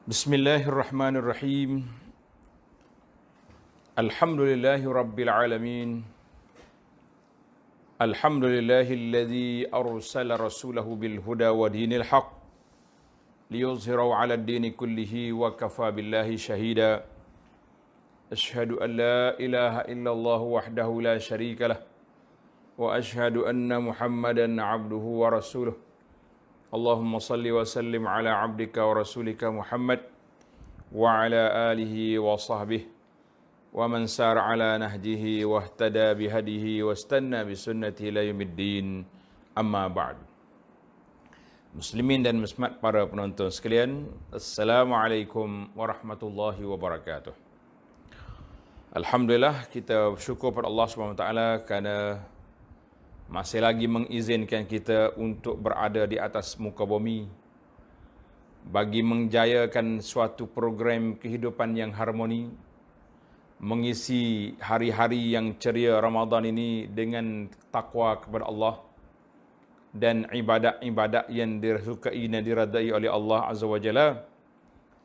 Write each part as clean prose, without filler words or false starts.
Bismillahirrahmanirrahim. Alhamdulillahi rabbil alamin. Alhamdulillahilladzi arsala rasulahu bil huda wa dinil haq liyuzhirahu 'ala ad-dini kullihi wa kafa billahi shahida. Ashhadu an la ilaha illallah wahdahu la syarika lah wa ashhadu anna Muhammadan 'abduhu wa rasuluh. Allahumma salli wa sallim ala 'abdika wa rasulika Muhammad wa ala alihi wa sahbihi wa man sar ala nahjihi wa ihtada bihadihi wa istanna bisunnati ila yaumiddin. Amma ba'd. Muslimin dan muslimat para penonton sekalian, Assalamualaikum warahmatullahi wabarakatuh. Alhamdulillah, kita bersyukur pada Allah SWT kerana masih lagi mengizinkan kita untuk berada di atas muka bumi bagi menjayakan suatu program kehidupan yang harmoni, mengisi hari-hari yang ceria Ramadan ini dengan takwa kepada Allah dan ibadat-ibadat yang disukai dan diradai oleh Allah Azza wa Jalla,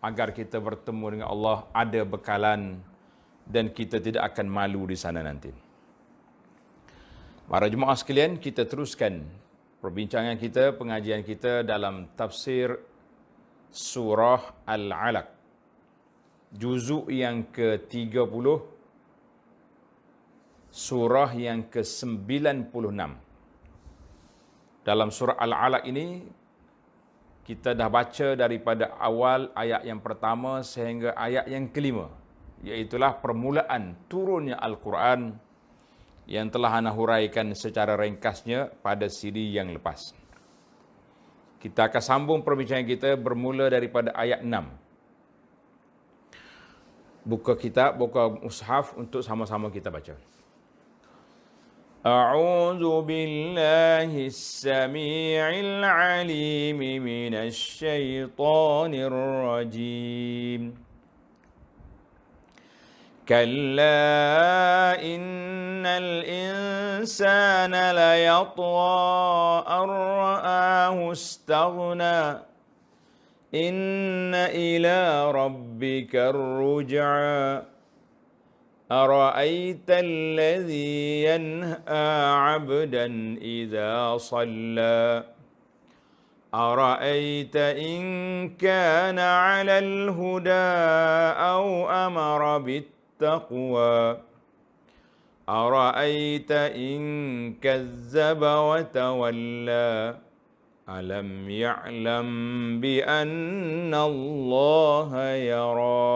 agar kita bertemu dengan Allah ada bekalan dan kita tidak akan malu di sana nanti. Para jemaah sekalian, kita teruskan perbincangan kita, pengajian kita dalam tafsir surah Al-Alaq, juzuk yang ke-30, surah yang ke-96. Dalam surah Al-Alaq ini, kita dah baca daripada awal ayat yang pertama sehingga ayat yang kelima, iaitulah permulaan turunnya Al-Quran yang telah ana huraikan secara ringkasnya pada siri yang lepas. Kita akan sambung perbincangan kita bermula daripada ayat 6. Buka kitab, buka mushaf untuk sama-sama kita baca. A'udzu billahi as-sami'il 'alim minasy syaithanir rajim. كلا إن الإنسان ليطغى أن رآه استغنى إن إلى ربك الرجعى أرأيت الذي ينهى عبدا إذا صلى أرأيت إن كان على الهدى أو أمر بالتقوى أرأيت إن كذب وتولى ألم يعلم بأن الله يرى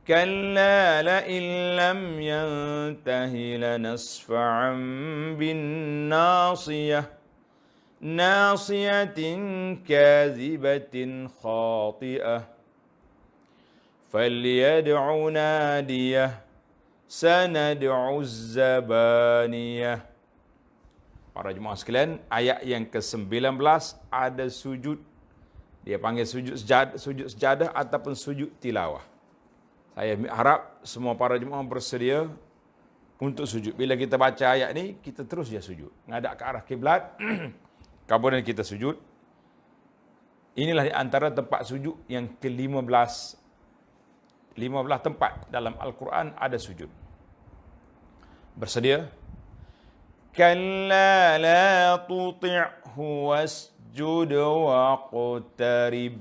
كلا لئن لم ينته لنصفعا بالناصية ناصية كاذبة خاطئة فليدع ناديه سندع الزبانية. Para jemaah sekalian, ayat yang ke-19 ada sujud. Dia panggil sujud sejadah ataupun sujud tilawah. Saya harap semua para jemaah bersedia untuk sujud. Bila kita baca ayat ni, kita terus dia sujud. Ngadap ke arah kiblat, kemudian kita sujud. Inilah di antara tempat sujud yang ke-15. 15 tempat dalam Al-Quran ada sujud. Bersedia? Kalla la tuti'hu wasjud waqtarib.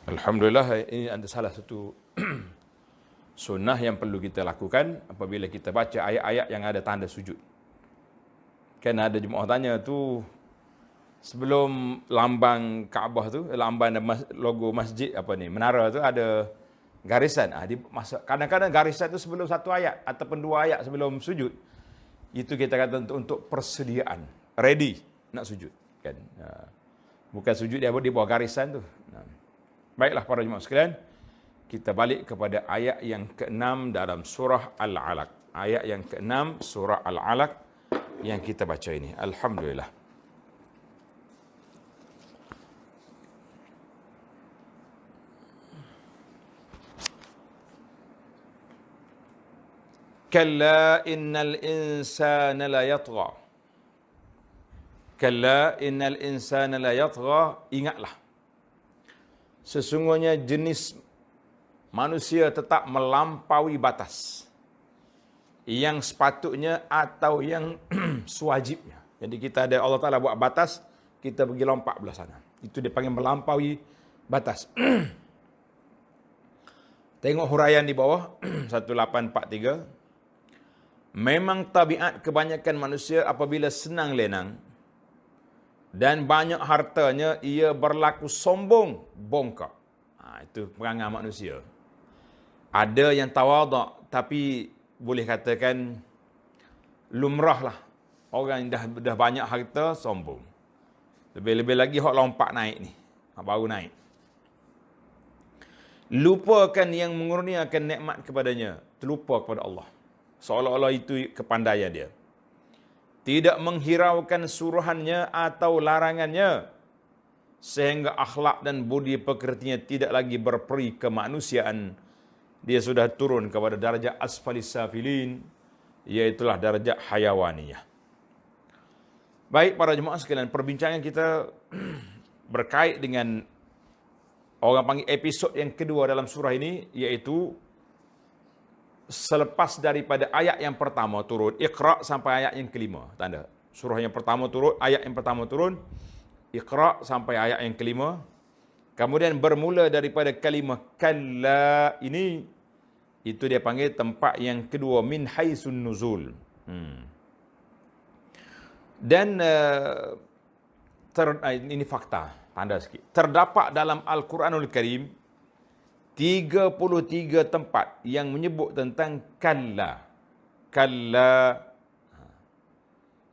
Alhamdulillah, ini ada salah satu sunnah yang perlu kita lakukan apabila kita baca ayat-ayat yang ada tanda sujud. Kan ada jemaah tanya tu, sebelum lambang Kaabah tu, lambang logo masjid apa ni, menara tu ada garisan. Kadang-kadang garisan tu sebelum satu ayat ataupun dua ayat sebelum sujud. Itu kita kata untuk persediaan, ready nak sujud, kan. Bukan sujud dia di bawah garisan tu. Baiklah para jemaah sekalian, kita balik kepada ayat yang ke-6 dalam surah Al-Alaq. Ayat yang ke-6 surah Al-Alaq yang kita baca ini. Alhamdulillah. Kalla innal insana la yatgha. Kalla innal insana la yatgha. Ingatlah, sesungguhnya jenis manusia tetap melampaui batas yang sepatutnya atau yang sewajibnya. Jadi kita ada, Allah Ta'ala buat batas, kita pergi lompat belah sana. Itu dia panggil melampaui batas. Tengok huraian di bawah 1843. Memang tabiat kebanyakan manusia apabila senang lenang dan banyak hartanya, ia berlaku sombong, bongkak. Itu perangai manusia. Ada yang tawaduk, tapi boleh katakan lumrah lah. Orang yang dah banyak harta, sombong. Lebih-lebih lagi hok lompat naik ni. Baru naik. Lupakan yang mengurniakan nikmat kepadanya. Terlupa kepada Allah. Seolah-olah itu kepandaian dia. Tidak menghiraukan suruhannya atau larangannya. Sehingga akhlak dan budi pekertinya tidak lagi berperi kemanusiaan. Dia sudah turun kepada darjah asfalis safilin, iaitulah darjah hayawaniyah. Baik para jemaah sekalian, perbincangan kita berkait dengan orang panggil episod yang kedua dalam surah ini, iaitu selepas daripada ayat yang pertama turun, Iqra sampai ayat yang kelima. Tanda surah yang pertama turun, ayat yang pertama turun, Iqra sampai ayat yang kelima. Kemudian bermula daripada kalimah kalla ini, itu dia panggil tempat yang kedua, min haisun nuzul. Dan ini fakta, tanda sikit. Terdapat dalam Al-Quranul Karim 33 tempat yang menyebut tentang kalla. Kalla.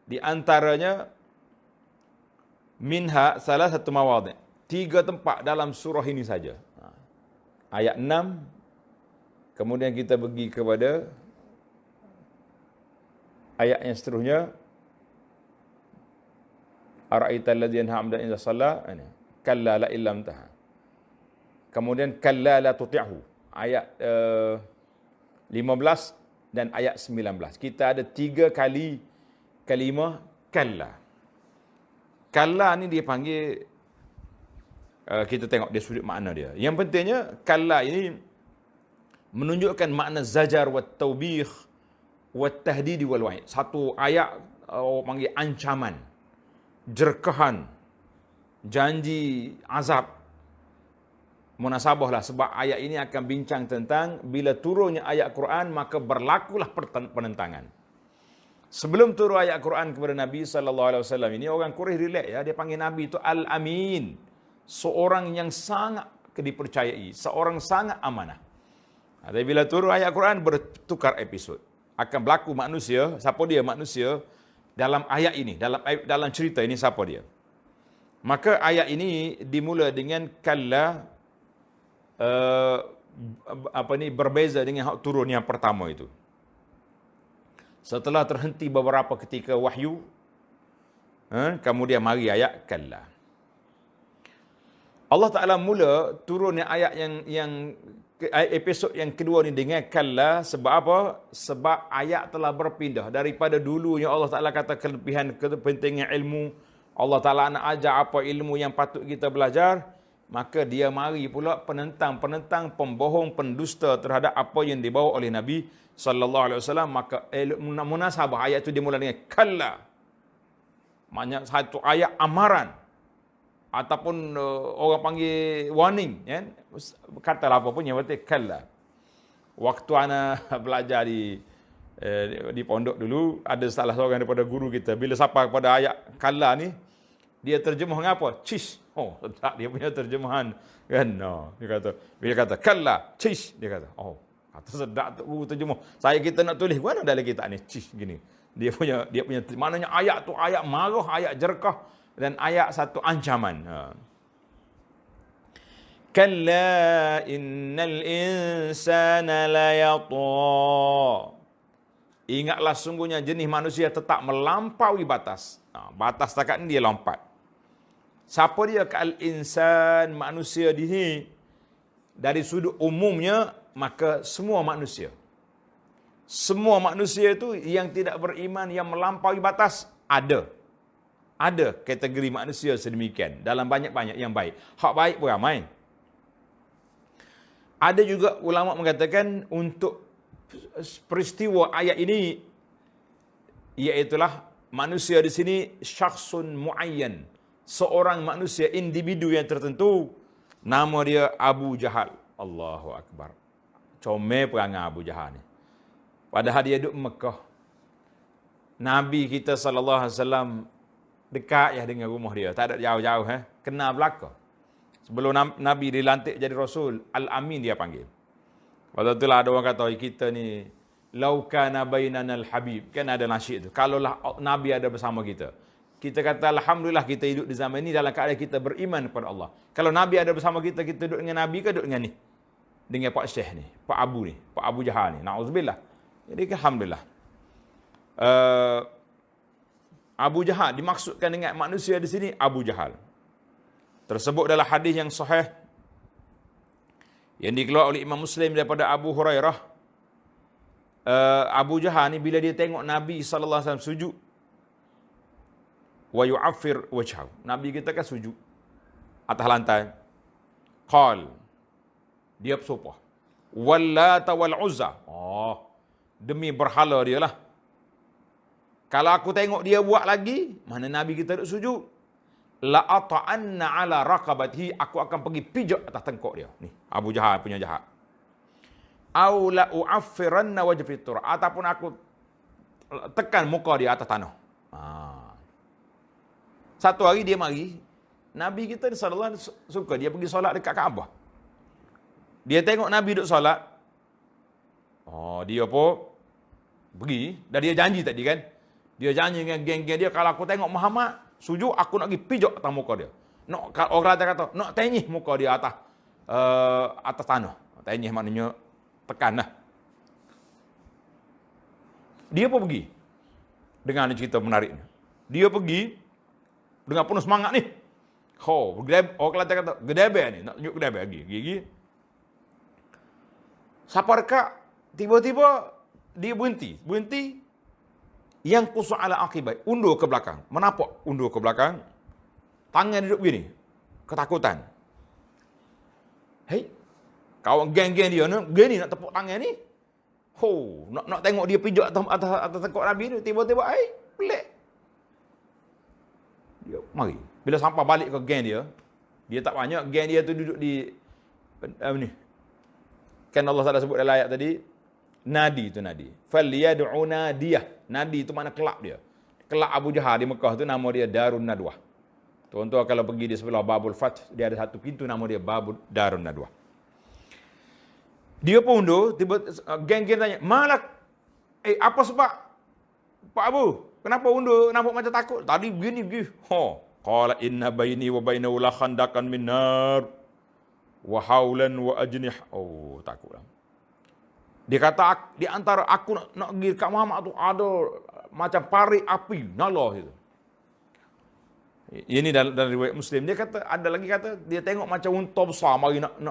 Di antaranya minha salah satu mawadhi'. 3 tempat dalam surah ini saja. Ayat 6. Kemudian kita pergi kepada ayat yang seterusnya. Ara'aital ladzi yanha 'abdan idza shalla. Kalla la illam taha. Kemudian kalla la tuti'hu. Ayat 15 dan ayat 19. Kita ada 3 kali kalimah kalla. Kalla ni dia panggil, kita tengok dia sudut makna dia. Yang pentingnya kalla ini menunjukkan makna zajar wa taubih wa tahdid wal wa'id. Satu ayat orang panggil ancaman, jerkahan, janji azab. Munasabahlah sebab ayat ini akan bincang tentang bila turunnya ayat Quran maka berlakulah penentangan. Sebelum turun ayat Quran kepada Nabi SAW ini, orang Quraisy relax ya, dia panggil Nabi itu Al-Amin, seorang yang sangat dipercayai, seorang sangat amanah. Tapi bila turun ayat Quran bertukar episod. Akan berlaku manusia, siapa dia manusia dalam ayat ini, dalam cerita ini siapa dia. Maka ayat ini dimula dengan kalla, berbeza dengan hak turun yang pertama itu. Setelah terhenti beberapa ketika wahyu, kemudian mari ayat kalla. Allah Ta'ala mula turunnya ayat yang episod yang kedua ni dengan kalla. Sebab apa? Sebab ayat telah berpindah daripada dulunya Allah Ta'ala kata kelebihan kepentingan ilmu. Allah Ta'ala nak ajar apa ilmu yang patut kita belajar. Maka dia mari pula penentang, pembohong, pendusta terhadap apa yang dibawa oleh Nabi sallallahu alaihi wasallam. Maka munasabah ayat itu dimulai dengan kalla. Maknanya satu ayat amaran ataupun orang panggil warning, kan? Katalah apa pun yang penting kalla. Waktu ana belajar di pondok dulu, ada salah seorang daripada guru kita, bila sampai kepada ayat kalla ni, dia terjemah apa? Cish. Oh, tak, dia punya terjemahan kan. No, dia kata, bila kata kalla, cish, dia kata, oh, kata sedap tu terjemah. Kita nak tulis mana dalam kitab ni, cish gini. Dia punya maknanya ayat tu ayat marah, ayat jerkah dan ayat satu ancaman. Kalla innal insana la yatgha. Ingatlah sungguhnya jenis manusia tetap melampaui batas. Batas takat ni dia lompat. Siapa dia al-insan, manusia di sini? Dari sudut umumnya, maka semua manusia. Semua manusia itu yang tidak beriman, yang melampaui batas, ada. Ada kategori manusia sedemikian. Dalam banyak-banyak yang baik. Hak baik pun ramai. Ada juga ulama mengatakan untuk peristiwa ayat ini, iaitulah manusia di sini syakhsun muayyan. Seorang manusia, individu yang tertentu. Nama dia Abu Jahal. Allahu Akbar. Comel perangai Abu Jahal ni. Padahal dia duduk Mekah. Nabi kita SAW dekat ya dengan rumah dia. Tak ada jauh-jauh. Kenal belakang. Sebelum Nabi dilantik jadi Rasul, Al-Amin dia panggil. Waktu itulah ada orang kata, kita ni, laukana bainana al-habib. Kan ada nasyid tu. Kalaulah Nabi ada bersama kita. Kita kata, Alhamdulillah kita hidup di zaman ini dalam keadaan kita beriman kepada Allah. Kalau Nabi ada bersama kita, kita duduk dengan Nabi ke duduk dengan ni? Dengan Pak Syekh ni, Pak Abu ni, Pak Abu Jahal ni. Na'udzubillah. Jadi Alhamdulillah. Abu Jahal dimaksudkan dengan manusia di sini Abu Jahal. Tersebut dalam hadis yang sahih yang dikeluarkan oleh Imam Muslim daripada Abu Hurairah. Abu Jahal ni bila dia tengok Nabi SAW sujud, wa yu'affir wajhahu. Nabi kita kan sujud atas lantai. Qal, dia bersumpah, Wallata wal Uzza. Demi berhala dia lah. Kalau aku tengok dia buat lagi, mana Nabi kita duduk sujud, la ata'anna ala raqabatihi, aku akan pergi pijak atas tengkok dia. Ni, Abu Jahal punya jahat. Au la u'affiranna wajhi tur, ataupun aku tekan muka dia atas tanah. Satu hari dia mari, Nabi kita sallallahu alaihi wasallam suka dia pergi solat dekat Kaabah. Dia tengok Nabi duduk solat. Dia pun pergi, dan dia janji tadi kan. Dia janji dengan geng-geng dia, kalau aku tengok Muhammad sujud, aku nak pergi pijak atas muka dia. Orang kata, nak tenyih muka dia atas tanah. Tenyih maknanya tekan lah. Dia pun pergi. Dengan cerita menarik. Dia pergi dengan penuh semangat ni. Orang Kelantan kata, gedebe ni. Nak tunjuk gedebe lagi. Gigi. Siapa dekat, tiba-tiba dia berhenti. Yang kusuk ala akibat, undur ke belakang. Menapak undur ke belakang. Tangan duduk begini. Ketakutan. Hei, kawan geng-geng dia gini nak tepuk tangan ni. Nak tengok dia pijak atas tengkok Nabi ni. Tiba-tiba, pelik. Dia mari. Bila sampai balik ke geng dia tak banyak. Geng dia tu duduk di ni. Kan Allah Taala sebut dalam ayat tadi, nadi tu nadi. Falyad'u nadiyah. Nadi tu mana kelab dia. Kelab Abu Jahal di Mekah tu nama dia Darun Nadwah. Tuan-tuan kalau pergi di sebelah Babul Fath, dia ada satu pintu nama dia Babul Darun Nadwah. Dia pun undur, tiba geng-geng tanya, "Malak? Apa sebab? Pak Abu, kenapa undur? Nampak macam takut." Tadi begini. Qala inna baini wa bainahu la khandaqan min nar wa haulan wa ajnih. Takutlah. Dia kata, di antara aku nak pergi kat Muhammad tu ada macam parit api, nyala itu. Ini dalam riwayat Muslim. Dia kata, ada lagi kata, dia tengok macam unta besar mari nak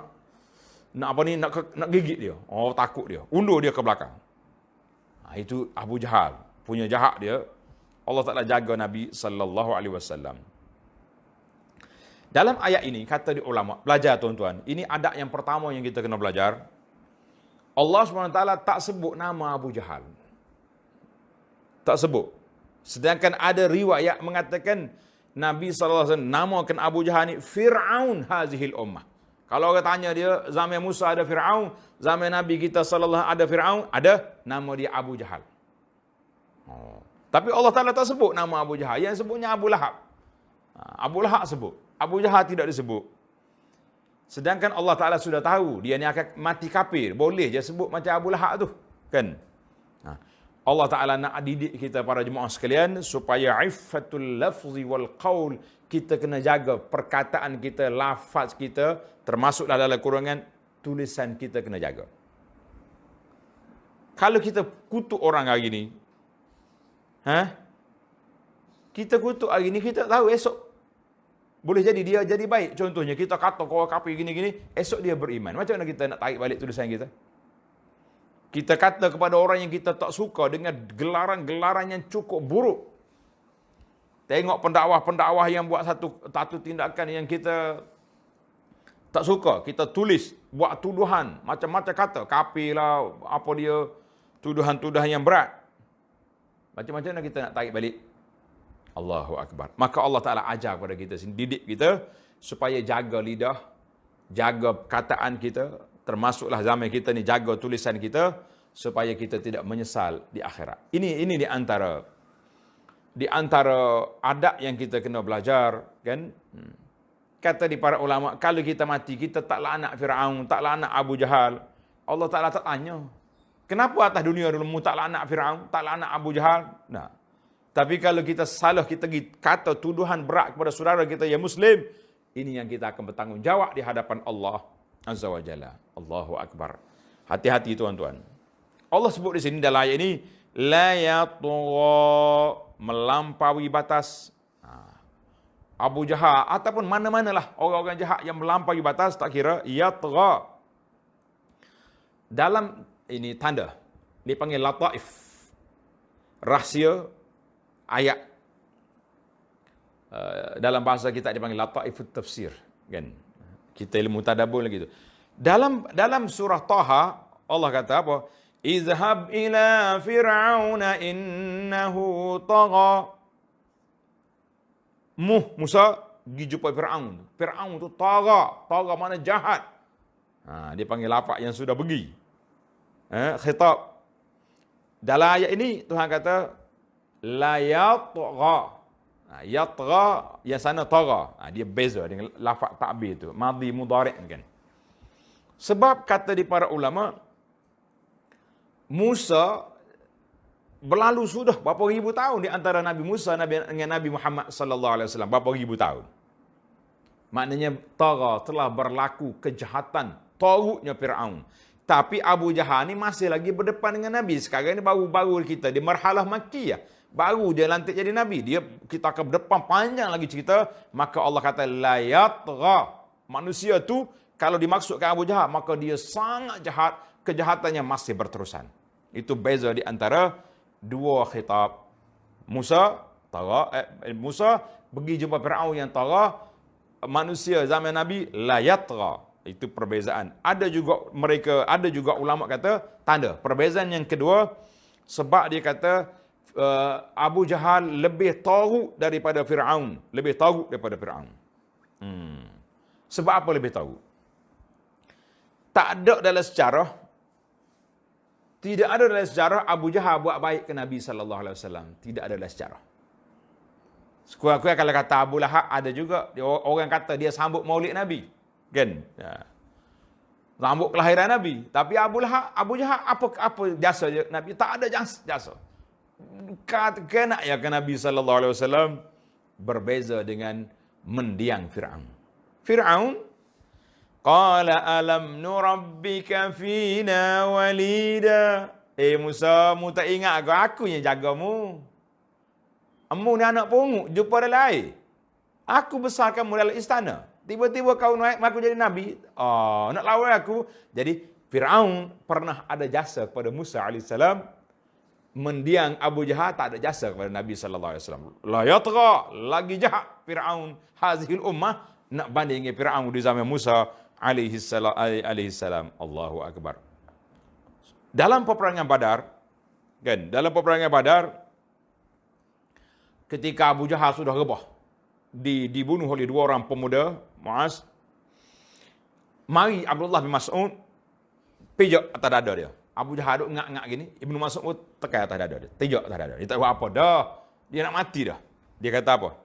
gigit dia. Takut dia. Undur dia ke belakang. Itu Abu Jahal punya jahat dia. Allah Taala jaga Nabi sallallahu alaihi wasallam. Dalam ayat ini kata di ulama, belajar tuan-tuan. Ini adab yang pertama yang kita kena belajar. Allah SWT tak sebut nama Abu Jahal. Tak sebut. Sedangkan ada riwayat mengatakan Nabi SAW namakan Abu Jahal ni Fir'aun hazihil ummah. Kalau orang tanya dia, zaman Musa ada Fir'aun, zaman Nabi kita SAW ada Fir'aun, ada, nama dia Abu Jahal. Tapi Allah Ta'ala tak sebut nama Abu Jahal. Yang sebutnya Abu Lahab. Abu Lahab sebut. Abu Jahal tidak disebut. Sedangkan Allah Ta'ala sudah tahu dia ni akan mati kafir. Boleh je sebut macam Abu Lahab tu. Kan? Allah Ta'ala nak didik kita para jemaah sekalian supaya iffatul lafzi wal qaul, kita kena jaga perkataan kita, lafaz kita, termasuklah dalam kurungan tulisan kita kena jaga. Kalau kita kutuk orang hari ni, kita kutuk hari ni, kita tahu esok boleh jadi dia jadi baik. Contohnya kita kata kau kafir gini-gini, esok dia beriman. Macam mana kita nak tarik balik tulisan kita? Kita kata kepada orang yang kita tak suka dengan gelaran-gelaran yang cukup buruk. Tengok pendakwah-pendakwah yang buat satu tindakan yang kita tak suka. Kita tulis, buat tuduhan, macam-macam kata. Kafir lah, apa dia, tuduhan-tuduhan yang berat. Macam-macam mana kita nak tarik balik? Allahu Akbar. Maka Allah Ta'ala ajar kepada kita, didik kita, supaya jaga lidah, jaga perkataan kita, termasuklah zaman kita ni, jaga tulisan kita, supaya kita tidak menyesal di akhirat. Ini di antara adab yang kita kena belajar, kan? Kata di para ulama, kalau kita mati, kita tak laknat Firaun, tak laknat Abu Jahal. Allah Ta'ala tak tanya, kenapa atas dunia dulu mu tak laknat Firaun, tak laknat Abu Jahal? Nah, tapi kalau kita salah, kita kata tuduhan berat kepada saudara kita yang Muslim, ini yang kita akan bertanggungjawab di hadapan Allah Azza wa Jalla. Allahu Akbar. Hati-hati tuan-tuan. Allah sebut di sini dalam ayat ini, la yatgha, melampaui batas. Abu Jahal ataupun mana-manalah orang-orang jahat yang melampaui batas, tak kira yatgha. Dalam ini tanda dipanggil lataif. Rahsia ayat. Dalam bahasa kita dipanggil lataifut tafsir, kan? Kita ilmu tadabbur lagi tu. Dalam surah Taha Allah kata apa? Izhab ila fir'auna innahu tagha. Musa pergi jumpa Fir'aun. Fir'aun tu tagha. Tagha mana jahat. Dia panggil lapak yang sudah pergi. Khitab. Dalam ayat ini Tuhan kata la yatgha. Yatgha yang sana tagha. Dia beza dengan lafaz ta'bir tu. Madhi mudhari' kan. Sebab kata di para ulama, Musa berlalu sudah berapa ribu tahun di antara Nabi Musa dengan Nabi Muhammad sallallahu alaihi wasallam, berapa ribu tahun. Maknanya tagha, telah berlaku kejahatan, teruknya Firaun. Tapi Abu Jahal ni masih lagi berdepan dengan Nabi. Sekarang ni baru-baru kita di marhalah Makkiyah. Baru dia lantik jadi Nabi. Kita akan berdepan panjang lagi cerita. Maka Allah kata la yatgha. Manusia tu kalau dimaksudkan Abu Jahal, maka dia sangat jahat, kejahatannya masih berterusan. Itu beza di antara dua khitab. Musa pergi jumpa Firaun yang tagha, manusia zaman Nabi la yatgha. Itu perbezaan. Ada juga ulama kata tanda. Perbezaan yang kedua, sebab dia kata Abu Jahal lebih teruk daripada Firaun, Sebab apa lebih teruk? Tak ada dalam sejarah, tidak ada dalam sejarah Abu Jahal buat baik ke Nabi sallallahu alaihi wasallam. Tidak ada dalam sejarah. Sekurang-kurang kalau kata Abu Lahab, ada juga orang kata dia sambut Maulid Nabi, kan? Sambut kelahiran Nabi. Tapi Abu Jahal apa jasa dia Nabi? Tak ada jasa. Kena ya ke Nabi sallallahu alaihi wasallam berbeza dengan mendiang Firaun. Firaun qala alam nurabbika fina walida. Musa, mu tak ingat aku yang jagamu. Kamu ni anak pungut, jumpa dalam air. Aku besarkan kamu dalam istana. Tiba-tiba kau naik, aku jadi Nabi. Nak lawan aku. Jadi, Firaun pernah ada jasa kepada Musa AS. Mendiang Abu Jahal tak ada jasa kepada Nabi SAW. La yatgha, lagi jahat Firaun hazihil ummah, nak banding dengan Firaun di zaman Musa AS. Allahu Akbar. Dalam peperangan Badar, kan? Dalam peperangan Badar, ketika Abu Jahal sudah rebah, dibunuh oleh dua orang pemuda, Muaz, mari Abdullah bin Mas'ud pijak atas dada dia. Abu Jahal duk ngak-ngak gini, Ibnu Mas'ud pun tekan atas dada dia, pijak atas dada dia. Dia tak buat apa dah. Dia nak mati dah. Dia kata apa?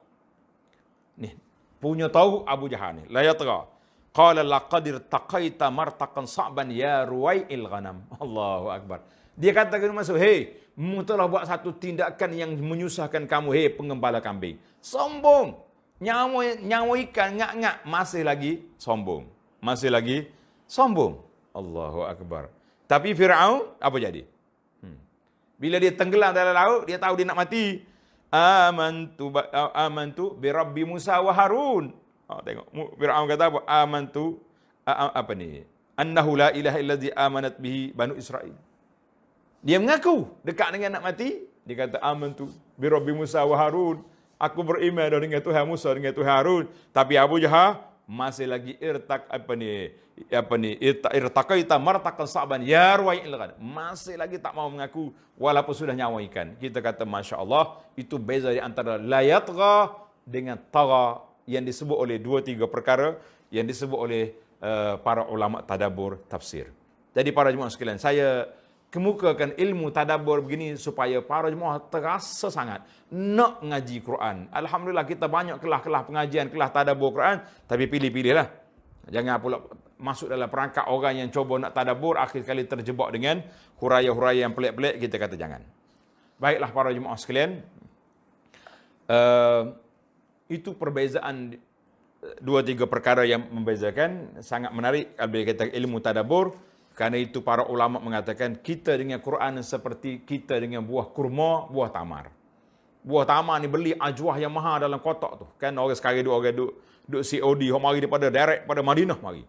Ni, punya tahu Abu Jahal ni, la yatra. Qala laqad irtaqaita martaqan sa'ban ya ruwai'il ghanam. Allahu Akbar. Dia kata ke Ibnu Mas'ud, "Hei, mu telah buat satu tindakan yang menyusahkan kamu, hei pengembala kambing." Sombong. Nyawa ikan ngak-ngak, masih lagi sombong. Allahu Akbar. Tapi Firaun apa jadi? Bila dia tenggelam dalam laut, dia tahu dia nak mati. Amantu bi Rabbi Musa wa Harun. Tengok Firaun kata apa? Amantu annahu la ilaha illazi amanat bihi Banu Israil. Dia mengaku dekat dengan nak mati. Dia kata, amantu bi Rabbi Musa wa Harun. Aku beriman dengan Tuhan Musa, dengan Tuhan Harun. Tapi Abu Jahal masih lagi irtaqaita martaqan sa'ban ya ruwai ilghan, masih lagi tak mau mengaku walaupun sudah nyawa ikan. Kita kata masya-Allah, itu beza di antara la yatgha dengan tagha yang disebut oleh dua tiga perkara yang disebut oleh para ulama tadabbur tafsir. Jadi para jemaah sekalian, saya kemukakan ilmu tadabbur begini supaya para jemaah terasa sangat nak ngaji Quran. Alhamdulillah kita banyak kelas-kelas pengajian, kelas tadabbur Quran, tapi pilih-pilihlah. Jangan pula masuk dalam perangkap orang yang cuba nak tadabbur, akhir kali terjebak dengan huraya-huraya yang pelik-pelik, kita kata jangan. Baiklah para jemaah sekalian, itu perbezaan dua tiga perkara yang membezakan, sangat menarik apabila kita ilmu tadabbur. Karena itu para ulama mengatakan kita dengan Quran seperti kita dengan buah kurma, buah tamar. Buah tamar ni beli ajwah yang mahal dalam kotak tu. Kan orang sekarang duk COD, mari daripada direct pada Madinah mari.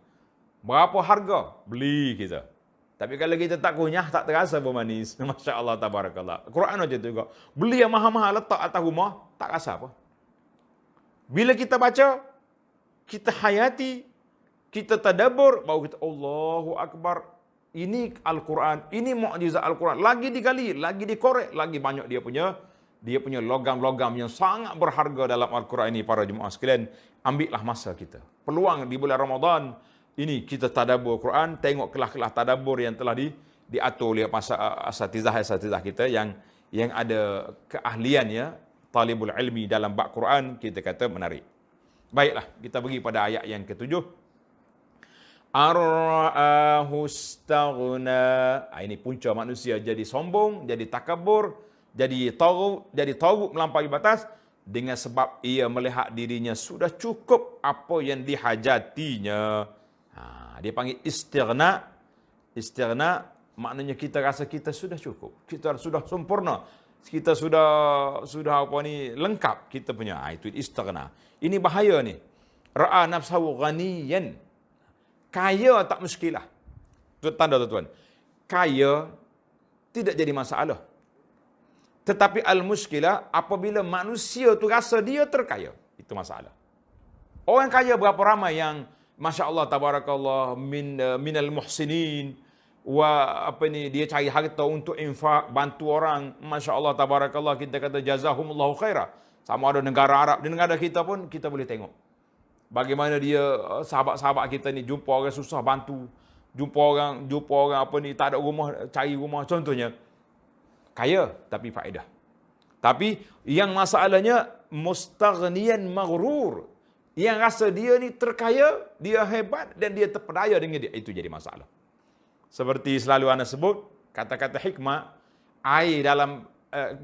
Berapa harga? Beli kita. Tapi kalau kita tak kunyah, tak terasa bermanis. Masya Allah, tabarakallah. Quran macam tu juga. Beli yang mahal-mahal letak atas rumah, tak rasa apa. Bila kita baca, kita hayati, kita tadabbur, baru kita Allahu Akbar. Ini Al-Quran, ini mukjizat Al-Quran. Lagi digali, lagi dikorek, lagi banyak dia punya logam-logam yang sangat berharga dalam Al-Quran ini. Para jemaah sekalian, ambillah masa kita. Peluang di bulan Ramadan ini kita tadabbur Quran, tengok kelas-kelas tadabbur yang telah diatur oleh asatizah kita yang ada keahliannya, talibul ilmi dalam bab Quran, kita kata menarik. Baiklah, kita pergi pada ayat yang ketujuh. Ar-ra'ahu istaghna. Ini punca manusia jadi sombong, jadi takabur, jadi taghut melampaui batas dengan sebab ia melihat dirinya sudah cukup apa yang dihajatinya. Dia panggil istighna. Istighna maknanya kita rasa kita sudah cukup, kita sudah sempurna, kita sudah lengkap kita punya. Itu istighna. Ini bahaya ni. Ra'a nafsahu ghaniyan. Kaya tak muskilah. Itu tanda tuan-tuan. Kaya tidak jadi masalah. Tetapi al-muskilah apabila manusia tu rasa dia terkaya, itu masalah. Orang kaya berapa ramai yang masya-Allah tabarakallah minal muhsinin dia cari harta untuk infak, bantu orang, masya-Allah tabarakallah, kita kata jazahumullahu khairah. Sama ada negara Arab, di negara kita pun kita boleh tengok bagaimana dia sahabat-sahabat kita ni jumpa orang susah bantu, jumpa orang tak ada rumah, cari rumah, contohnya. Kaya tapi faedah. Tapi yang masalahnya mustaghniyan maghrur. Yang rasa dia ni terkaya, dia hebat dan dia terpedaya dengan dia, itu jadi masalah. Seperti selalu anda sebut, kata-kata hikmah, air dalam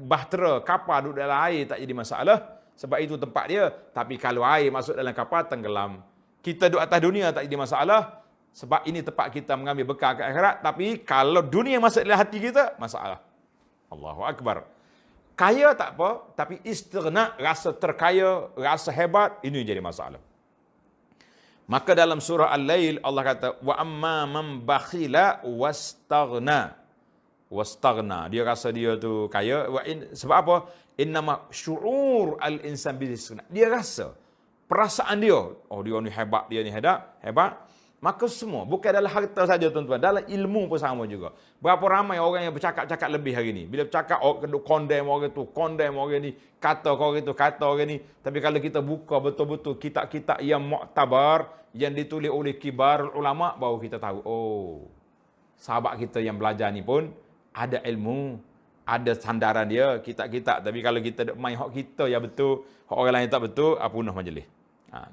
bahtera, kapal duduk dalam air tak jadi masalah. Sebab itu tempat dia. Tapi kalau air masuk dalam kapal, tenggelam. Kita duduk atas dunia tak jadi masalah. Sebab ini tempat kita mengambil bekal ke akhirat. Tapi kalau dunia masuk dalam hati kita, masalah. Allahu Akbar. Kaya tak apa. Tapi istighna, rasa terkaya, rasa hebat, ini jadi masalah. Maka dalam surah Al-Lail, Allah kata, wa amma man bakhila wastaghna. Wastaghna. Dia rasa dia tu kaya. Sebab apa? Innama syu'ur al-insan bil-istighna. Dia rasa, perasaan dia, oh dia ni hebat, dia ni hebat. Maka semua, bukan dalam harta saja tuan-tuan, dalam ilmu pun sama juga. Berapa ramai orang yang bercakap-cakap lebih hari ni. Bila bercakap, condemn orang tu, condemn orang ni, kata orang tu, kata orang ni. Tapi kalau kita buka betul-betul kitab-kitab yang mu'tabar, yang ditulis oleh kibar ulama, baru kita tahu, oh, sahabat kita yang belajar ni pun ada ilmu, ada sandaran dia, kitab-kitab. Tapi kalau kita main hak kita yang betul, hak orang lain tak betul, punah majlis.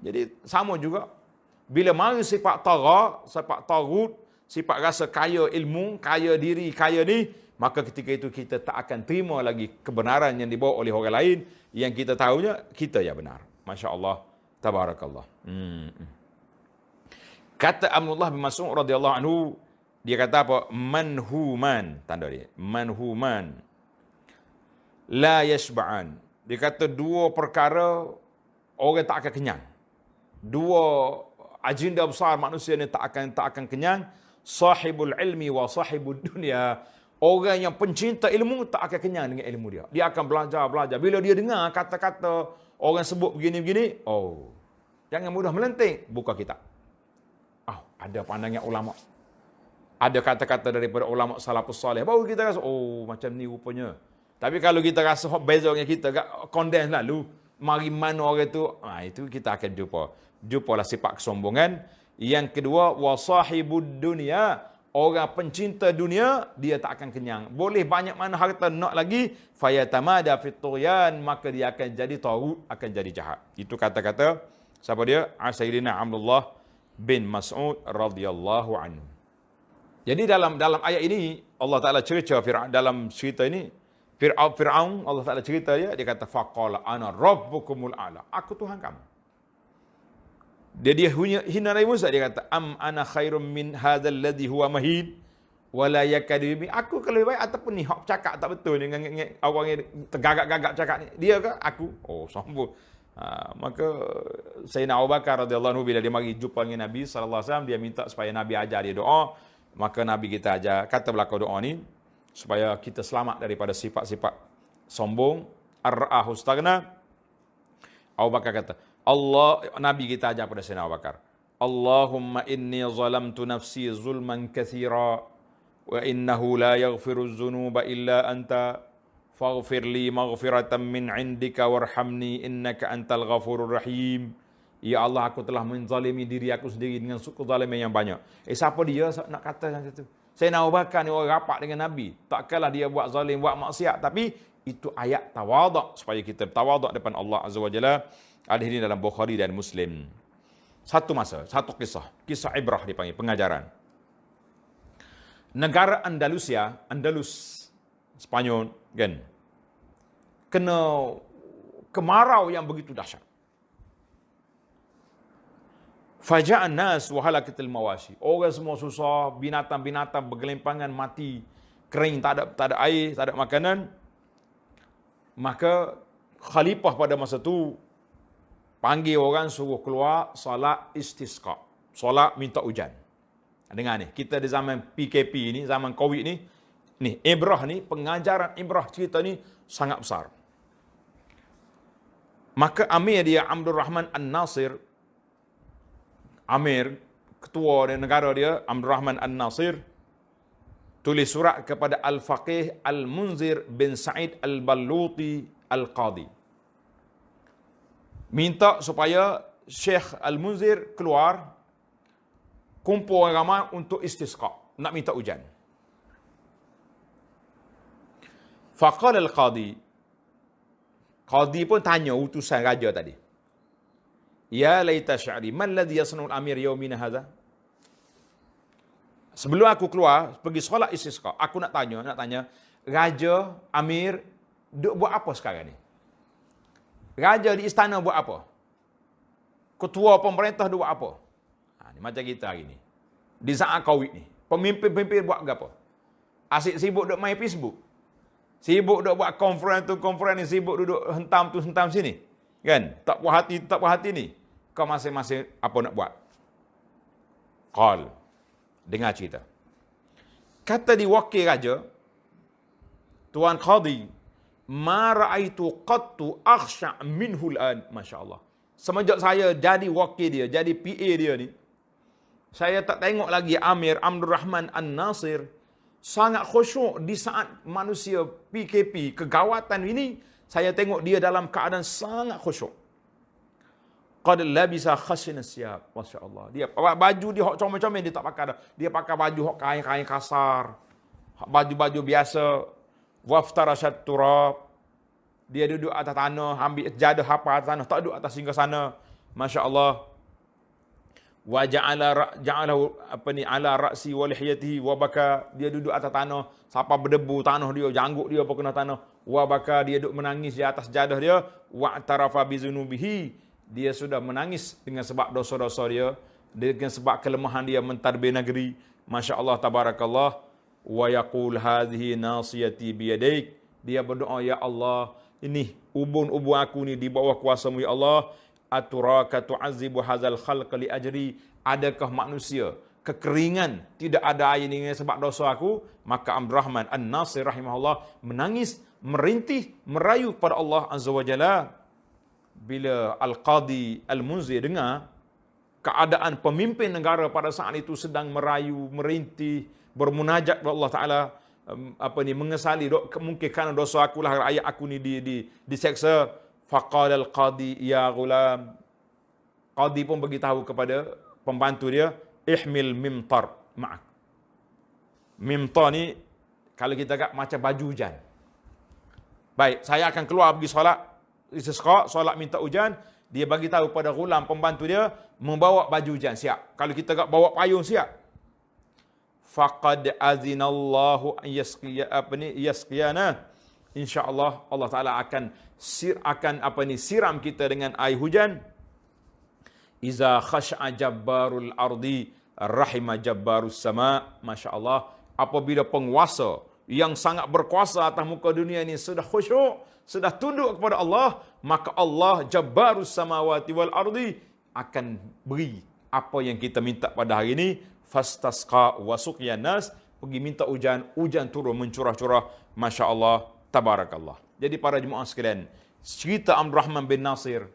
Jadi sama juga. Bila mari sifat tagha, sifat taghut, sifat rasa kaya ilmu, kaya diri, kaya ni, maka ketika itu kita tak akan terima lagi kebenaran yang dibawa oleh orang lain. Yang kita tahunya, kita yang benar. Masya Allah, tabarakallah. Kata Abdullah bin Mas'ud radhiyallahu anhu, dia kata apa? Manhuman, tanda dia. Manhuman la yashba'an. Dia kata dua perkara orang tak akan kenyang. Dua agenda besar manusia ni tak akan kenyang. Sahibul ilmi wa sahibud dunya. Orang yang pencinta ilmu tak akan kenyang dengan ilmu dia. Dia akan belajar. Bila dia dengar kata-kata orang sebut begini-begini, oh, jangan mudah melenting. Buka kitab. Ada pandangan ulama. Ada kata-kata daripada ulama salafus salih. Baru kita rasa, oh, macam ni rupanya. Tapi kalau kita rasa beza dengan kita, condense lalu, mari mana orang itu kita akan jumpa. Jumpalah sifat kesombongan. Yang kedua, wasahibud dunia. Orang pencinta dunia, dia tak akan kenyang. Boleh banyak mana harta nak lagi, fayatamada fit tughyan, maka dia akan jadi taghut, akan jadi jahat. Itu kata-kata siapa dia? Sayyidina Abdullah bin Mas'ud radhiyallahu anhu. Jadi dalam ayat ini Allah Taala cerita dalam cerita ini Fir'aun Allah Taala cerita dia kata faqala ana rabbukumul a'la. Aku Tuhan kamu. Dia hina Nabi Musa, dia kata am ana khairum min hadzal ladzi huwa mahin wala yakadu bi. Aku kalau lebih baik ataupun ni hak cakap tak betul dengan orang yang tergagap-gagap cakap ni. Dia ke aku? Oh, sombong. Maka Sayyidina Abu Bakar radhiyallahu anhu bila dia mari jumpa dengan Nabi sallallahu alaihi wasallam, dia minta supaya Nabi ajar dia doa. Maka Nabi kita ajar kata belaka doa ni supaya kita selamat daripada sifat-sifat sombong. Ar-ra'ahu staghna. Abu Bakar kata, Nabi kita ajar pada Sayyidina Abu Bakar, Allahumma inni zalamtu nafsi zulman katsira wa innahu la yaghfiru dzunuba illa anta faghfir li maghfiratan min indika warhamni innaka antal ghafurur rahim. Ya Allah, aku telah menzalimi diri aku sendiri dengan kezaliman yang banyak. Siapa dia nak kata macam tu? Sayyidina Abu Bakar ni orang rapat dengan Nabi. Takkanlah dia buat zalim, buat maksiat, tapi itu ayat tawaduk supaya kita tawaduk depan Allah Azza wa Jalla. Ada ini dalam Bukhari dan Muslim. Satu masa, satu kisah ibrah dipanggil, pengajaran. Negara Andalusia, Andalus, Spanyol, kan, kena kemarau yang begitu dahsyat. Faja'an nas wa halakatil mawashi. Orang semua susah, binatang-binatang bergelimpangan mati, kering, tak ada air, tak ada makanan. Maka khalifah pada masa tu panggil orang suruh keluar solat istisqa, solat minta hujan. Dengar ni, kita di zaman PKP ni, zaman Covid ni ibrah ni, pengajaran ibrah cerita ni sangat besar. Maka Amir dia Abdul Rahman An-Nasir, Amir ketua negara dia Abdul Rahman An-Nasir, tulis surat kepada Al-Faqih Al-Munzir bin Sa'id Al-Balluti Al-Qadi. Minta supaya Syekh Al-Munzir keluar, kumpul orang ramai untuk istisqa, nak minta hujan. Faqala al-qadi, qadi pun tanya utusan raja tadi, ya laita sya'ri man ladhi yasna'ul amir yawmina hadha. Sebelum aku keluar pergi solat istisqa, aku nak tanya raja, amir duk buat apa sekarang ni? Raja di istana buat apa? Ketua pemerintah buat apa? Ni macam kita hari ni. Di saat Covid ni, pemimpin-pemimpin buat apa? Asyik sibuk duk main Facebook. Sibuk duk buat konferensi ni, sibuk duduk hentam tu hentam sini. Kan? Tak puas hati ni. Kau masing-masing apa nak buat? Qal. Dengar cerita. Kata di wakil raja, Tuan Qadi, ma ra'aitu qattu akhsha' minhu al-an, masya-Allah. Semenjak saya jadi wakil dia, jadi PA dia ni, saya tak tengok lagi Amir Abdul Rahman An-Nasir sangat khusyuk di saat manusia PKP kegawatan ini. Saya tengok dia dalam keadaan sangat khusyuk. Qad labisa khashin siyab, masya-Allah. Dia baju dia hok comel-comel dia tak pakai dah. Dia pakai baju hok kain-kain kasar, baju-baju biasa. Waftarashat turab, dia duduk atas tanah, ambil jadah hapa atas tanah, tak duduk atas singgah sana. Masya-Allah. Wa ja'alahu ala ra'si wa lihiyatihi wa baka, dia duduk atas tanah, siapa berdebu tanah dia, janggut dia apa kena tanah. Wa baka, dia duduk menangis di atas jadah dia. Wa tarafa bi zunubihi, dia sudah menangis dengan sebab dosa-dosa dia, dengan sebab kelemahan dia mentadbir negeri. Masya-Allah tabarakallah. Wa yaqul hadhihi nasiyati biyadaik, dia berdoa, ya Allah, ini ubun-ubun aku ni di bawah kuasa-Mu ya Allah. Aturaka tu'azibu hadzal khalq li ajri, adakah manusia kekeringan, tidak ada air ini sebab dosa aku, maka Abdurrahman An-Nasir rahimahullah menangis, merintih, merayu kepada Allah Azza wa Jalla. Bila Al-Qadi Al-Munzir dengar keadaan pemimpin negara pada saat itu sedang merayu, merintih, bermunajat kepada Allah Ta'ala, mengesali, mungkin kerana dosa akulah rakyat aku ni diseksa. Faqala al-qadi ya ghulam. Qadi pun beritahu kepada pembantu dia, ihmil mimtar ma'ak. Mimtar ni kalau kita kat macam baju hujan. Baik, saya akan keluar pergi solat istisqa, solat minta hujan. Dia bagi tahu pada ghulam pembantu dia membawa baju hujan siap. Kalau kita kat bawa payung siap. Faqad azinallahu yasqiyana. Insya-Allah Allah Taala akan siram kita dengan air hujan. Iza khasha'a jabbarul ardi rahima jabbarus sama. Masya-Allah, apabila penguasa yang sangat berkuasa atas muka dunia ini sudah khusyuk, sudah tunduk kepada Allah, maka Allah jabbarus samawati wal ardi akan beri apa yang kita minta pada hari ini. Fastasqa wa suqiyan nas, pergi minta hujan, hujan turun mencurah-curah. Masya-Allah, tabarakallah. Jadi para jemaah sekalian, cerita Abdurrahman bin Nasir,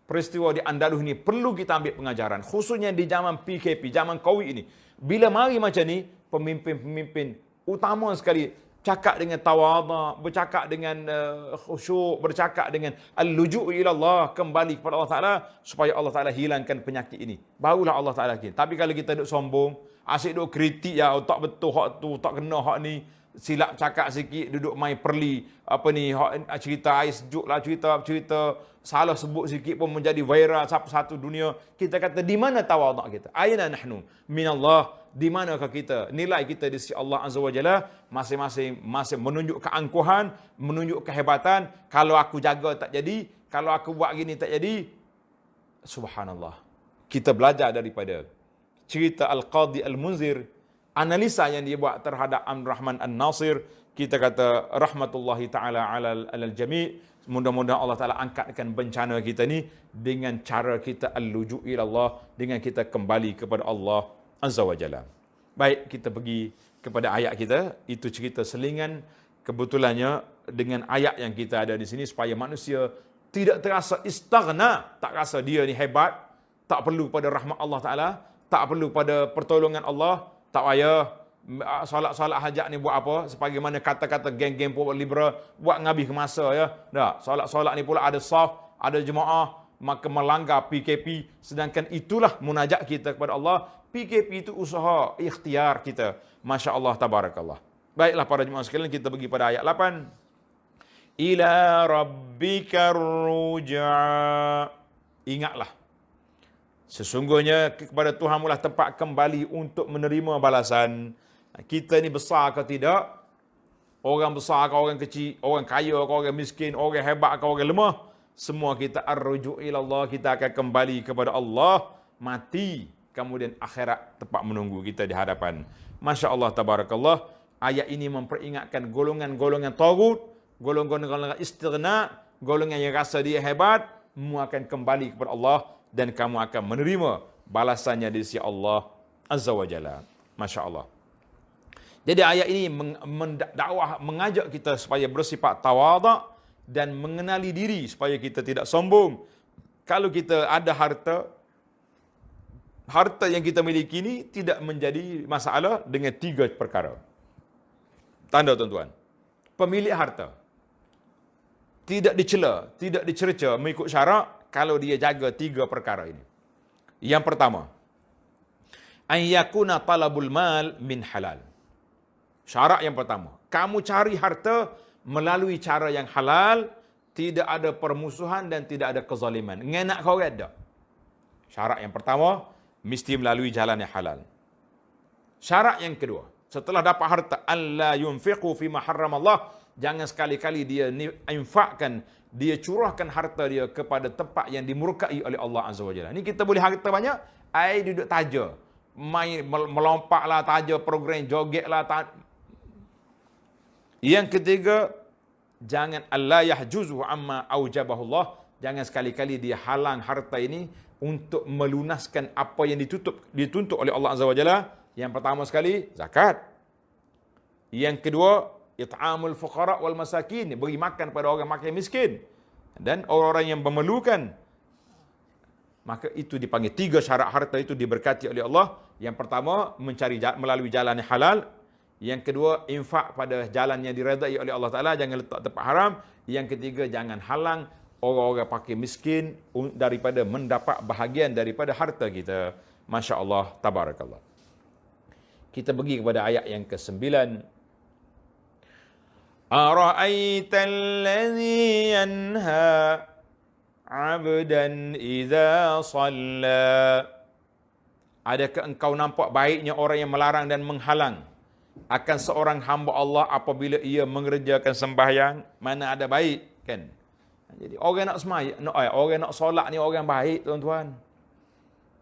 peristiwa di Andalus ini perlu kita ambil pengajaran, khususnya di zaman PKP, zaman Covid ini. Bila mari macam ni, pemimpin-pemimpin utama sekali cakap dengan tawadhu, bercakap dengan khusyuk, bercakap dengan al-luju' ila Allah, kembali kepada Allah Taala supaya Allah Taala hilangkan penyakit ini. Barulah Allah Taala kini. Tapi kalau kita duk sombong, asyik duk kritik ya, tak betul hak tu, tak kena hak ni, silap cakap sikit, duduk main perli, cerita air sejuk lah, cerita salah sebut sikit pun menjadi viral satu dunia. Kita kata, di mana tawadhu kita? Aina nahnu minallah? Di manakah kita? Nilai kita di sisi Allah Azza wa Jalla masing-masing menunjuk keangkuhan, menunjuk kehebatan. Kalau aku jaga tak jadi, kalau aku buat gini tak jadi. Subhanallah. Kita belajar daripada cerita Al-Qadi Al-Munzir, analisa yang dia buat terhadap Abdurrahman An-Nasir. Kita kata rahmatullahi ta'ala alal jami'. Mudah-mudahan Allah Ta'ala angkatkan bencana kita ni dengan cara kita al-luju' ila Allah, dengan kita kembali kepada Allah Azza wa Jalla. Baik, kita pergi kepada ayat kita. Itu cerita selingan kebetulannya dengan ayat yang kita ada di sini supaya manusia tidak terasa istaghna, tak rasa dia ni hebat, tak perlu pada rahmat Allah Ta'ala, tak perlu pada pertolongan Allah, tak payah solat-solat hajat ni buat apa, sebagaimana kata-kata geng-geng pokok liberal buat ngabih ke masa ya. Tak, solat-solat ni pula ada saf, ada jemaah, maka melanggar PKP, sedangkan itulah munajat kita kepada Allah. PKP itu usaha ikhtiar kita. Masya Allah, tabarakallah. Baiklah para jemaah sekalian, kita pergi pada ayat 8. Ila rabbika ruja'. Ingatlah, sesungguhnya kepada Tuhanmu lah tempat kembali untuk menerima balasan. Kita ni besar ke tidak, orang besar ke orang kecil, orang kaya ke orang miskin, orang hebat ke orang lemah, semua kita ar-ruju' ila Allah, kita akan kembali kepada Allah, mati, kemudian akhirat tempat menunggu kita di hadapan. Masya Allah, tabarakallah. Ayat ini memperingatkan golongan-golongan tagut, golongan-golongan istighna, golongan yang rasa dia hebat, kamu akan kembali kepada Allah dan kamu akan menerima balasannya di sisi Allah Azza wa Jalla. Masya Allah. Jadi ayat ini mendakwah, mengajak kita supaya bersifat tawadhu dan mengenali diri supaya kita tidak sombong. Kalau kita ada harta yang kita miliki ini tidak menjadi masalah dengan 3 perkara. Tanda tuan-tuan. Pemilik harta tidak dicela, tidak dicerca mengikut syarak kalau dia jaga 3 perkara ini. Yang pertama, an yakuna talabul mal min halal. Syarat yang pertama, kamu cari harta melalui cara yang halal, tidak ada permusuhan dan tidak ada kezaliman. Ngenak kau ada. Syarat yang pertama, mesti melalui jalan yang halal. Syarat yang kedua, setelah dapat harta, alla yunfiqu fima harramallah, jangan sekali-kali dia infakkan, dia curahkan harta dia kepada tempat yang dimurkai oleh Allah Azza wa Jalla. Ini kita boleh harta banyak, ai duduk taja, main melompatlah taja, program jogetlah. Yang ketiga, jangan alla yahjuzu amma aujabahullah, jangan sekali-kali dia halang harta ini untuk melunaskan apa yang dituntut oleh Allah Azza wa Jalla. Yang pertama sekali, zakat. Yang kedua, it'amul fuqara wal masakin, beri makan pada orang makin miskin dan orang-orang yang memerlukan. Maka itu dipanggil 3 syarat harta itu diberkati oleh Allah. Yang pertama, mencari melalui jalan yang halal. Yang kedua, infak pada jalan yang diredai oleh Allah Ta'ala, jangan letak tempat haram. Yang ketiga, jangan halang orang-orang pakai miskin daripada mendapat bahagian daripada harta kita. Masya Allah, tabarakallah. Kita pergi kepada ayat yang ke-9. Ara'aita alladhi yanha 'abdan idza shalla. Adakah engkau nampak baiknya orang yang melarang dan menghalang akan seorang hamba Allah apabila ia mengerjakan sembahyang? Mana ada baik, kan? Jadi orang nak semaya, orang nak solat ni orang baik, tuan-tuan.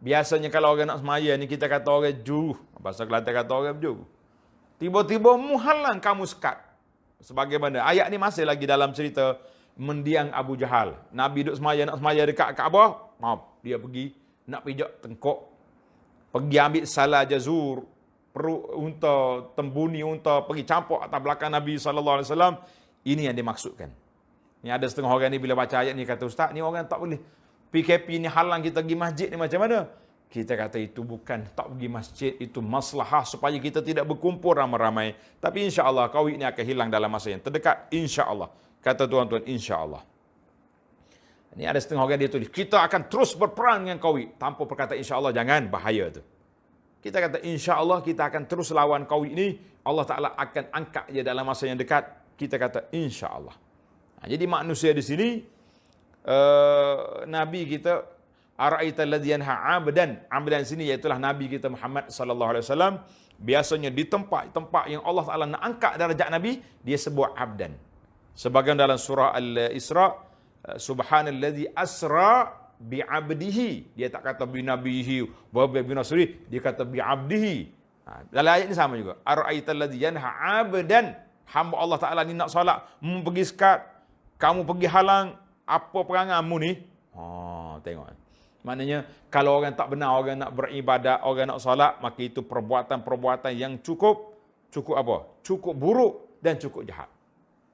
Biasanya kalau orang nak semaya ni kita kata orang juruh. Bahasa Kelantan kata orang juruh. Tiba-tiba menghalang kamu sekat. Sebagaimana ayat ni masih lagi dalam cerita mendiang Abu Jahal. Nabi duduk semaya, nak semaya dekat Kaabah. Maaf, dia pergi nak pijak tengkok. Pergi ambil salah jazur, perut unta, tembuni unta, pergi campur atas belakang Nabi SAW. Ini yang dimaksudkan. Ni ada setengah orang ni bila baca ayat ni kata, Ustaz, ni orang tak boleh. PKP ni halang kita pergi masjid ni macam mana? Kita kata itu bukan tak pergi masjid, itu maslahah supaya kita tidak berkumpul ramai-ramai. Tapi insya-Allah Covid ni akan hilang dalam masa yang terdekat, insya-Allah. Kata tuan-tuan, insya-Allah. Ini ada setengah orang dia tulis, kita akan terus berperang dengan Covid. Tanpa perkataan insya-Allah, jangan, bahaya tu. Kita kata insya-Allah kita akan terus lawan Covid ni, Allah Taala akan angkat dia dalam masa yang dekat. Kita kata insya-Allah. Jadi manusia di sini Nabi kita ara'aital ladzi yanha 'abdan. 'Abdan sini iaitulah Nabi kita Muhammad sallallahu alaihi wasallam. Biasanya di tempat-tempat yang Allah Taala nak angkat darjat Nabi, dia sebut 'abdan. Sebagian dalam surah Al-Isra, subhanallazi asra bi'abdihi. Dia tak kata bi nabihi wa bi nasri, dia kata bi 'abdihi. Dalam ayat ni sama juga. Ara'aital ladzi yanha 'abdan. Hamba Allah Taala ni nak solat, pergi sekat, kamu pergi halang, apa peranganmu ni? Tengok. Maknanya, kalau orang tak benar, orang nak beribadat, orang nak solat, maka itu perbuatan-perbuatan yang cukup apa? Cukup buruk dan cukup jahat.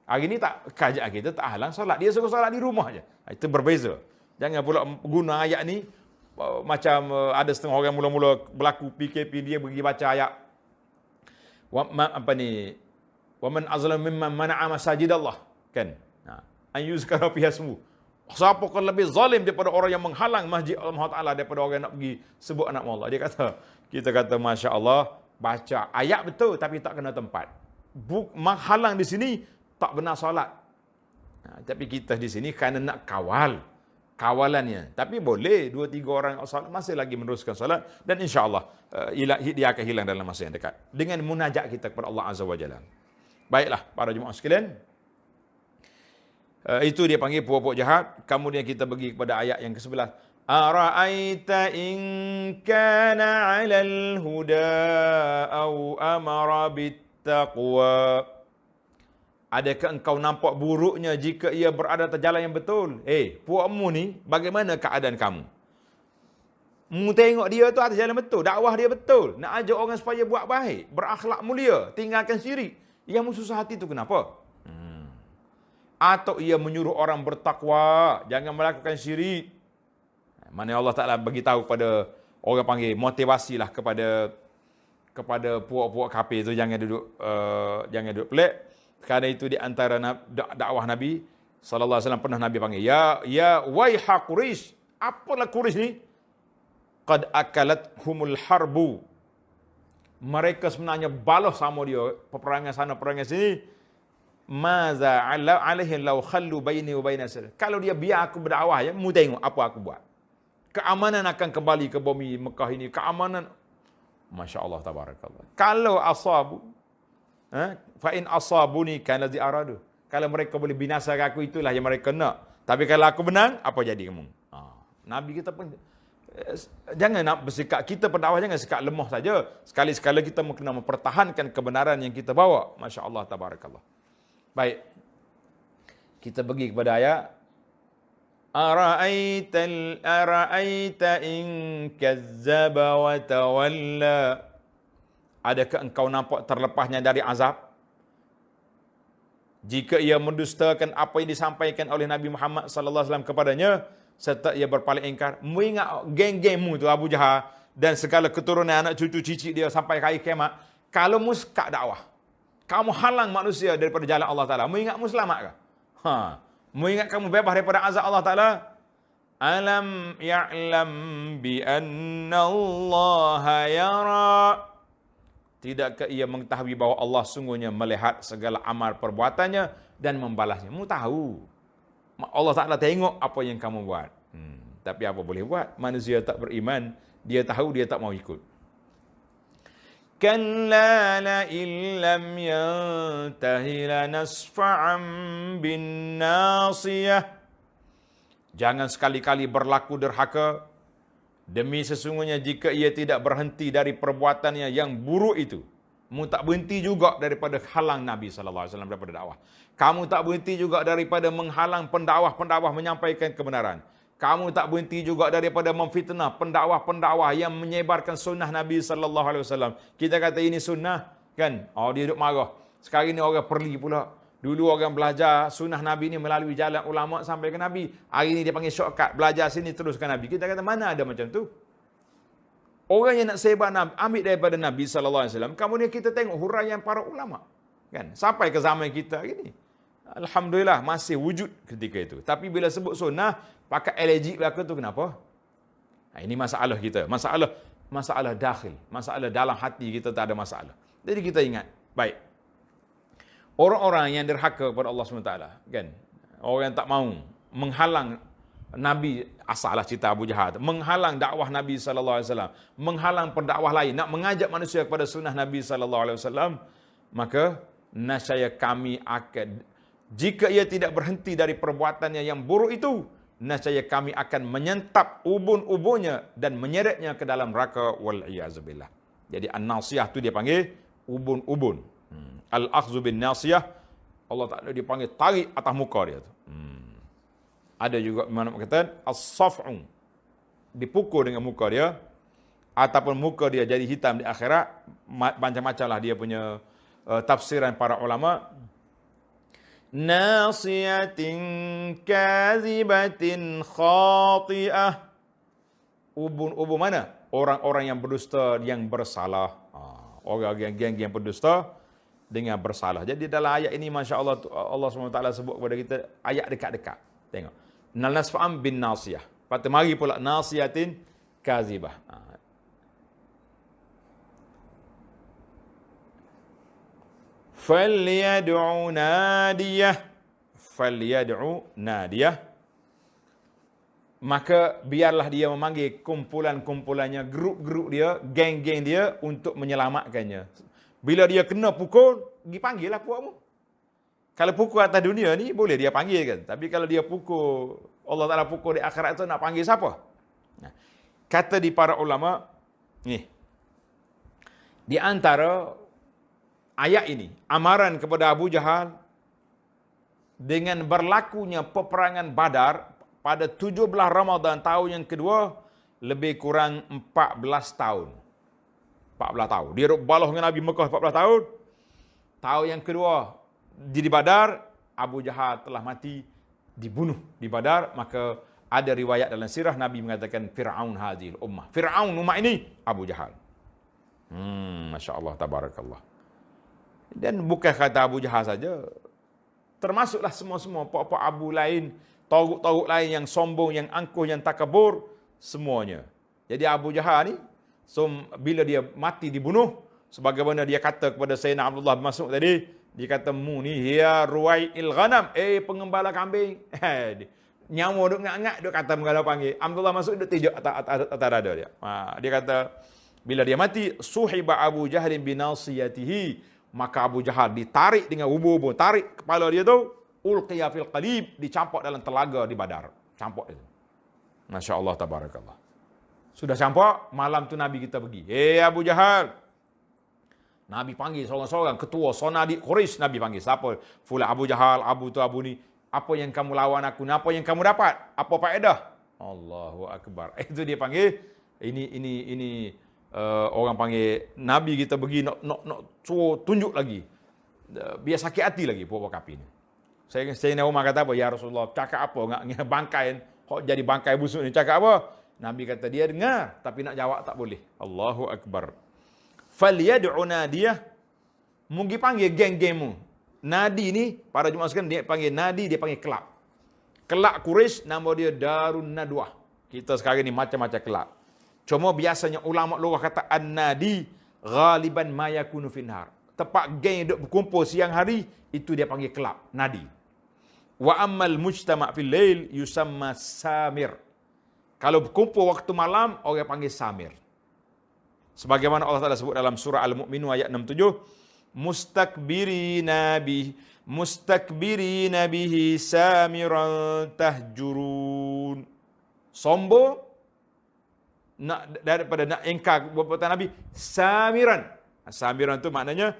Hari ni tak, kerajaan kita tak halang solat. Dia suruh solat di rumah je. Itu berbeza. Jangan pula guna ayat ni, macam ada setengah orang mula-mula berlaku PKP, dia pergi baca ayat. Wa man azlam mimman mana'a masajidallah. Kan? An yuzkara fiha ismu. Siapa kan lebih zalim daripada orang yang menghalang masjid Allah Taala daripada orang yang nak pergi sebut nama Allah. Dia kata, kita kata Masya Allah, baca ayat betul tapi tak kena tempat. Menghalang di sini tak benar solat. Tapi kita di sini kerana nak kawalannya. Tapi boleh 2-3 orang solat masih lagi meneruskan solat dan insya-Allah dia akan hilang dalam masa yang dekat dengan munajat kita kepada Allah Azza wa Jalla. Baiklah para jemaah sekalian. Itu dia panggil puak-puak jahat. Kemudian kita pergi kepada ayat yang ke-11. Ara'aita in kana 'alal huda au amara bittaqwa. Adakah engkau nampak buruknya jika ia berada atas jalan yang betul? Puakmu ni, bagaimana keadaan kamu? Mu tengok dia tu atas jalan betul, dakwah dia betul, nak ajak orang supaya buat baik, berakhlak mulia, tinggalkan syirik. Yang mu susah hati tu kenapa? Atau ia menyuruh orang bertakwa, jangan melakukan syirik. Mana Allah Ta'ala bagi tahu pada orang panggil motivasilah kepada puak-puak kafir tu, jangan duduk pelik. Kerana itu di antara dakwah Nabi sallallahu alaihi wasallam, pernah Nabi panggil, ya waiha Quraisy, apalah Quraisy ni? Qad akalat humul harbu. Mereka sebenarnya balas sama dia, peperangan sana peperangan sini. Maza alaihi law khallu baini wa baina sir. Kalau dia biar aku berdakwah ya, mu tengok apa aku buat. Keamanan akan kembali ke bumi Mekah ini, keamanan. Masya-Allah tabarakallah. Kalau asabu fa in asabuni kana ladzi aradu. Kalau mereka boleh binasa aku, itulah yang mereka nak. Tapi kalau aku menang, apa jadi kamu? Nabi kita pun jangan nak bersikap, kita berdakwah jangan sikap lemah saja. Sekali-sekala kita kena mempertahankan kebenaran yang kita bawa. Masya-Allah tabarakallah. Baik. Kita pergi kepada ayat Ara'aita in kazzaba wa tawalla. Adakah engkau nampak terlepasnya dari azab jika ia mendustakan apa yang disampaikan oleh Nabi Muhammad sallallahu alaihi wasallam kepadanya serta ia berpaling ingkar? Mu ingat geng-gengmu tu Abu Jahal dan segala keturunan anak cucu cicit dia sampai hari kiamat, kalau mu sekat dakwah, kamu halang manusia daripada jalan Allah Taala, mu ingat mu selamat ke? Mu ingat kamu bebas daripada azab Allah Taala? Alam ya'lam bi anna Allah yara. Tidakkah ia mengetahui bahawa Allah sungguhnya melihat segala amal perbuatannya dan membalasnya? Mu tahu. Allah Ta'ala tengok apa yang kamu buat. Tapi apa boleh buat? Manusia tak beriman. Dia tahu, dia tak mau ikut. Kalla la illam yantahi lanasfa'an bin nasiyah. Jangan sekali-kali berlaku derhaka. Demi sesungguhnya jika ia tidak berhenti dari perbuatannya yang buruk itu, kamu tak berhenti juga daripada halang Nabi sallallahu alaihi wasallam daripada dakwah. Kamu tak berhenti juga daripada menghalang pendakwah-pendakwah menyampaikan kebenaran. Kamu tak berhenti juga daripada memfitnah pendakwah-pendakwah yang menyebarkan sunnah Nabi sallallahu alaihi wasallam. Kita kata ini sunnah, kan? Oh, dia duduk marah. Sekarang ini orang perli pula. Dulu orang belajar sunnah Nabi ni melalui jalan ulama sampai ke Nabi. Hari ni dia panggil shortcut, belajar sini teruskan Nabi. Kita kata mana ada macam tu? Orang yang nak sebar Nabi, ambil daripada Nabi sallallahu alaihi wasallam. Kemudian kita tengok huraian para ulama, kan? Sampai ke zaman kita ini. Alhamdulillah masih wujud ketika itu. Tapi bila sebut sunnah, pakai allergic belaka tu kenapa? Ini masalah kita. Masalah dakhil, masalah dalam hati kita tak ada masalah. Jadi kita ingat, baik. Orang-orang yang derhaka kepada Allah SWT, kan? Orang yang tak mau menghalang Nabi, asalah cerita Abu Jahal, menghalang dakwah Nabi SAW, menghalang pendakwah lain, nak mengajak manusia kepada sunnah Nabi SAW, maka nascaya kami akan, jika ia tidak berhenti dari perbuatannya yang buruk itu, nascaya kami akan menyentap ubun-ubunnya dan menyeretnya ke dalam neraka wal-iyazubillah. Jadi an-nasiyah tu dia panggil ubun-ubun. Al-akhzu bin nasiyah, Allah Ta'ala dia panggil tarik atas muka dia tu. Ada juga mana kata as-saf'u, dipukul dengan muka dia, ataupun muka dia jadi hitam di akhirat. Macam-macam lah dia punya tafsiran para ulama. Nasiyatin kazibatin khati'ah. Ubun mana? Orang-orang yang berdusta, yang bersalah. Orang geng-geng yang berdusta dengan bersalah. Jadi dalam ayat ini, Masya Allah, Allah SWT sebut kepada kita ayat dekat-dekat. Tengok. Nalnasfa'am bin nasiyah. Lepas tu mari pula nasiyatin kazibah. Falyad'u nadiyah. Falyad'u nadiyah. Maka biarlah dia memanggil kumpulan-kumpulannya, grup-grup dia, geng-geng dia untuk menyelamatkannya. Bila dia kena pukul, dipanggil lah puakmu. Kalau pukul atas dunia ni, boleh dia panggil kan. Tapi kalau dia pukul, Allah Ta'ala pukul di akhirat tu, nak panggil siapa? Kata di para ulama, ni, di antara ayat ini, amaran kepada Abu Jahal, dengan berlakunya peperangan Badar, pada 17 Ramadan tahun yang kedua, lebih kurang 14 tahun. 14 tahun. Dia balah dengan Nabi Mekah 14 tahun. Tahun yang kedua, di Badar, Abu Jahal telah mati, dibunuh di Badar. Maka ada riwayat dalam sirah, Nabi mengatakan, Fir'aun hadhil ummah. Fir'aun ummah ini, Abu Jahal. Masya Allah, tabarakallah. Dan bukan kata Abu Jahal saja. Termasuklah semua-semua pak-pak Abu lain, tauguk-tauguk lain yang sombong, yang angkuh, yang takabur, semuanya. Jadi Abu Jahal ni, bila dia mati dibunuh, sebagaimana dia kata kepada Sayyidina Abdullah bin Mas'ud tadi, dia kata, mu ni hiya ruwai'il ghanam, pengembala kambing. Nyawa duk ngak-ngak, duk kata mengalau panggil. Abdullah Mas'ud duk tijak atas dada dia. Dia kata, bila dia mati, suhiba Abu Jahl bin nasiyatihi, maka Abu Jahal ditarik dengan ubur-ubur, tarik kepala dia tu, ulqiya fil qalib, dicampak dalam telaga di Badar. Campak itu. Masya Allah, tabarakallah. Sudah campak, malam tu Nabi kita pergi. Abu Jahal. Nabi panggil seorang-seorang, ketua Sonadi Quraisy, Nabi panggil. Siapa? Fulan Abu Jahal, Abu tu, Abu ni. Apa yang kamu lawan aku, apa yang kamu dapat? Apa faedah? Allahu akbar. Itu dia panggil ini orang panggil Nabi kita pergi nak tunjuk lagi. Biar sakit hati lagi puak api ni. Saya Umar kata apa? Ya Rasulullah, cakap apa? Ngak bangkai, kok jadi bangkai busuk ni, cakap apa? Nabi kata dia dengar, tapi nak jawab tak boleh. Allahu akbar. Falyad'u nadiyah. Mungkin panggil geng-gengmu. Nadi ni, para Jumaat sekalian, dia panggil nadi, dia panggil kelab. Kelab Quraisy, nama dia Darun Nadwah. Kita sekarang ni macam-macam kelab. Cuma biasanya ulama lughah kata an-nadi ghaliban ma yakunu finhar. Tempat geng duk berkumpul siang hari, itu dia panggil kelab, nadi. Wa ammal mujtama' fil lail yusamma samir. Kalau berkumpul waktu malam, orang panggil samir. Sebagaimana Allah Taala sebut dalam surah Al-Mu'minun ayat 67, mustakbirina bihi samiran tahjurun. Sombong daripada nak engkar perbuatan Nabi, samiran. Samiran itu maknanya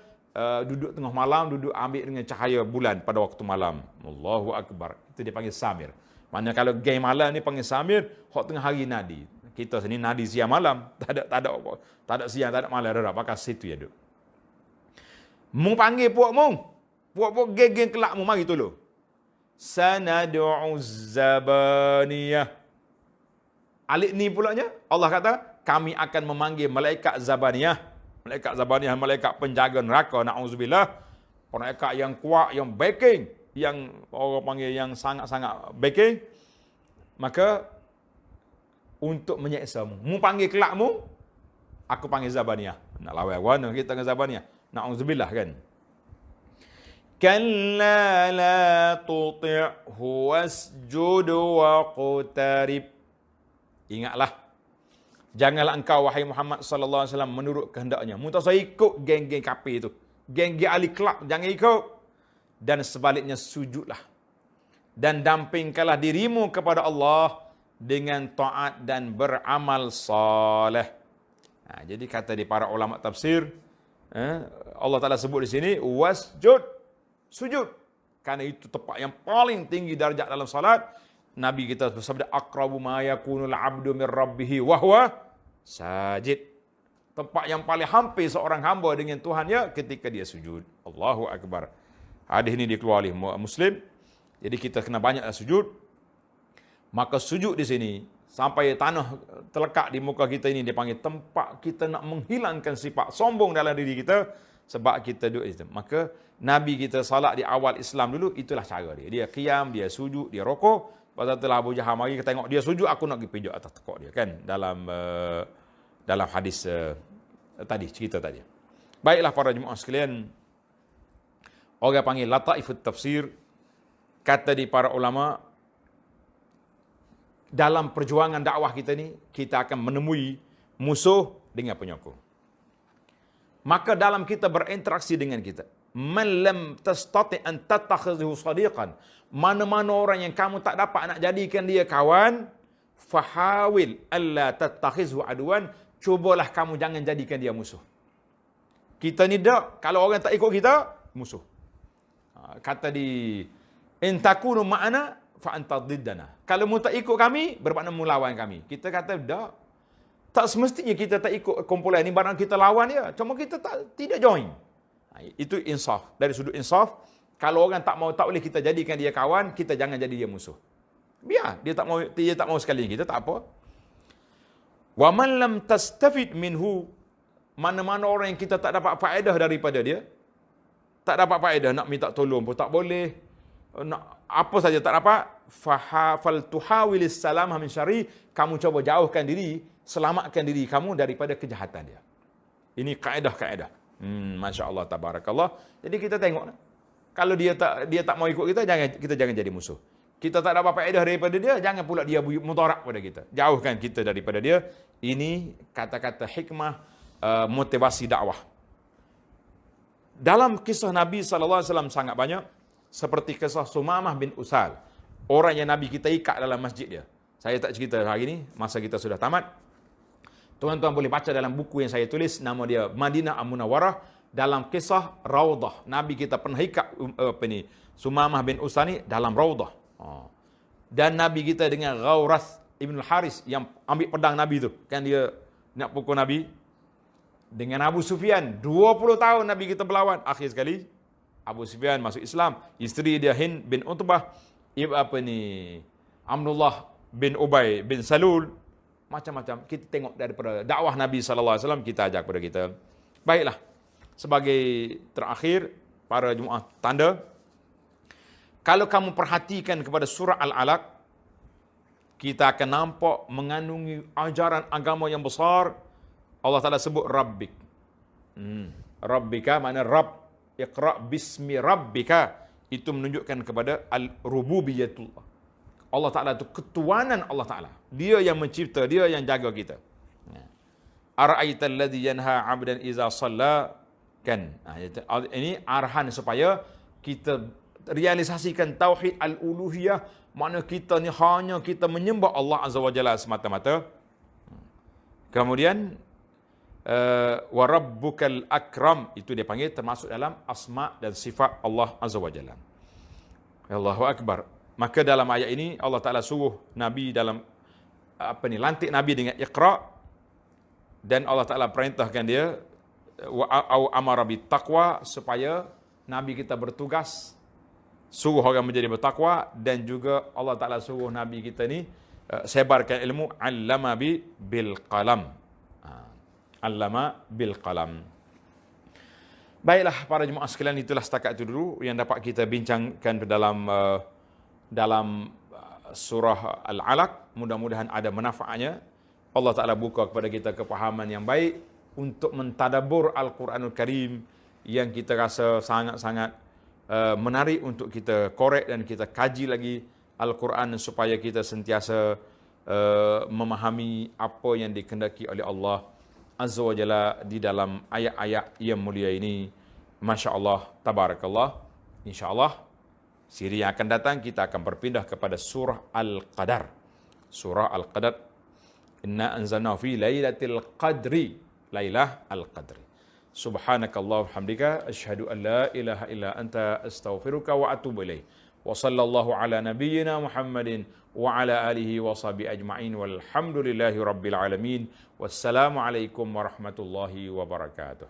duduk tengah malam, duduk ambil dengan cahaya bulan pada waktu malam. Allahu akbar. Itu dia panggil samir. Maknanya kalau geng malam ni panggil samir, hok tengah hari nadi. Kita sini nadi siang malam, tak ada siang, tak ada malam, dah pakai situ ya duk. Mung panggil puak geng-geng kelak mu mari tolong. Sanad'u zabaniyah. Alik ni pulanya Allah kata kami akan memanggil malaikat zabaniyah. Malaikat zabaniyah, malaikat penjaga neraka, na'udzubillah. Malaikat yang kuat, yang backing, yang orang panggil yang sangat-sangat backing. Maka untuk menyeksamu. Mu panggil kelakmu, aku panggil zabaniyah. Nak lawan warna kita dengan zabaniyah. Na'udzubillah kan. Kalla la tuti'hu wasjud waqtarib. Ingatlah, janganlah engkau wahai Muhammad sallallahu alaihi wasallam menurut kehendaknya. Mu tak usah ikut geng-geng kafir itu. Geng-geng ahli kelab jangan ikut. Dan sebaliknya sujudlah. Dan dampingkanlah dirimu kepada Allah dengan taat dan beramal saleh. Jadi kata di para ulama tafsir, Allah Taala sebut di sini wasjud, sujud. Karena itu tempat yang paling tinggi darjat dalam salat. Nabi kita bersabda aqrabu ma yakunul 'abdu min rabbih wa huwa sajid. Tempat yang paling hampir seorang hamba dengan Tuhannya ketika dia sujud. Allahu akbar. Hadis ini dikeluarkan oleh Muslim. Jadi kita kena banyaklah sujud. Maka sujud di sini sampai tanah terlekat di muka kita ini dipanggil tempat kita nak menghilangkan sifat sombong dalam diri kita sebab kita duduk itu. Maka Nabi kita salat di awal Islam dulu, itulah cara dia. Dia qiyam, dia sujud, dia rokok. Pasal itulah Abu Jahal mari kita tengok dia sujud, aku nak pergi pijak atas tekuk dia kan dalam hadis tadi, cerita tadi. Baiklah para jemaah sekalian, orang panggil lataifut tafsir, kata di para ulama, dalam perjuangan dakwah kita ni, kita akan menemui musuh dengan penyokong. Maka dalam kita berinteraksi dengan kita, man lam tastati an tattakhidhu sadiqan, mana-mana orang yang kamu tak dapat nak jadikan dia kawan, fahawil alla tattakhidhu aduan, cubalah kamu jangan jadikan dia musuh. Kita ni dak, kalau orang tak ikut kita, musuh. Kata di in takunu ma'ana fa anta diddana. Kalau mu tak ikut kami, bermakna mu lawan kami. Kita kata dak. Tak semestinya kita tak ikut kumpulan ni, barang kita lawan dia. Cuma kita tidak join. Itu insaf. Dari sudut insaf, kalau orang tak boleh kita jadikan dia kawan, kita jangan jadi dia musuh. Biar dia tak mau sekali kita, tak apa. Wa man lam tastafid minhu, mana-mana orang yang kita tak dapat faedah daripada dia, tak dapat faedah, nak minta tolong pun tak boleh, nak apa saja tak dapat, fal tuhawilis salam min syarri, kamu cuba jauhkan diri, selamatkan diri kamu daripada kejahatan dia. Ini kaedah-kaedah. Masya-Allah tabarakallah. Jadi kita tengok, kalau dia tak mau ikut kita, kita jangan jadi musuh. Kita tak dapat faedah daripada dia, jangan pula dia mudarat pada kita. Jauhkan kita daripada dia. Ini kata-kata hikmah motivasi dakwah. Dalam kisah Nabi SAW sangat banyak, seperti kisah Sumamah bin Usal, orang yang Nabi kita ikat dalam masjid dia. Saya tak cerita hari ini, masa kita sudah tamat. Tuan-tuan boleh baca dalam buku yang saya tulis, nama dia Madinah Al-Munawwarah, dalam kisah Raudah. Nabi kita pernah ikat Sumamah bin Usani dalam Raudah. Dan Nabi kita dengan Ghawras Ibn Haris yang ambil pedang Nabi tu. Kan dia nak pukul Nabi. Dengan Abu Sufyan. 20 tahun Nabi kita berlawan. Akhir sekali, Abu Sufyan masuk Islam. Isteri dia Hind bin Utbah. Abdullah bin Ubay bin Salul. Macam-macam. Kita tengok daripada dakwah Nabi SAW, kita ajak kepada kita. Baiklah. Sebagai terakhir, para jemaah tanda, kalau kamu perhatikan kepada surah Al-Alaq, kita akan nampak mengandungi ajaran agama yang besar. Allah Ta'ala sebut Rabbik. Rabbika makna Rabb. Iqra' bismi Rabbika. Itu menunjukkan kepada Al-Rububiyatullah. Allah Ta'ala itu ketuanan Allah Ta'ala. Dia yang mencipta, dia yang jaga kita. Ara'aital ladzi yanha 'abdan iza shalla. Kan. Ini arahan supaya kita realisasikan tauhid al-uluhiyah, makna kita ni hanya kita menyembah Allah Azza wa Jalla semata-mata. Kemudian wa rabbukal akram, itu dia panggil termasuk dalam asma dan sifat Allah Azza wa Jalla. Allahu akbar. Maka dalam ayat ini Allah Taala suruh Nabi dalam lantik Nabi dengan Iqra, dan Allah Taala perintahkan dia wa amara bit taqwa, supaya Nabi kita bertugas suruh orang menjadi bertakwa, dan juga Allah Taala suruh Nabi kita ni sebarkan ilmu, allama bil qalam. Allama bil qalam. Baiklah para jemaah sekalian, itulah setakat itu dulu yang dapat kita bincangkan dalam surah Al-Alaq. Mudah-mudahan ada manfaatnya. Allah Ta'ala buka kepada kita kepahaman yang baik untuk mentadabbur Al-Quranul Karim yang kita rasa sangat-sangat menarik untuk kita korek dan kita kaji lagi Al-Quran, supaya kita sentiasa memahami apa yang dikehendaki oleh Allah Azza wa Jalla di dalam ayat-ayat yang mulia ini. Masya Allah, tabarakallah. InsyaAllah siri yang akan datang kita akan berpindah kepada surah Al-Qadar. Surah Al-Qadar. Inna anzalnahu fi lailatul qadri. Lailah Al-Qadri. Subhanakallah hamdika asyhadu an la ilaha illa anta astaghfiruka wa atubu ilaih. Wa sallallahu ala nabiyyina Muhammadin wa ala alihi wa sahbihi ajma'in walhamdulillahi rabbil alamin. Wassalamu alaikum warahmatullahi wabarakatuh.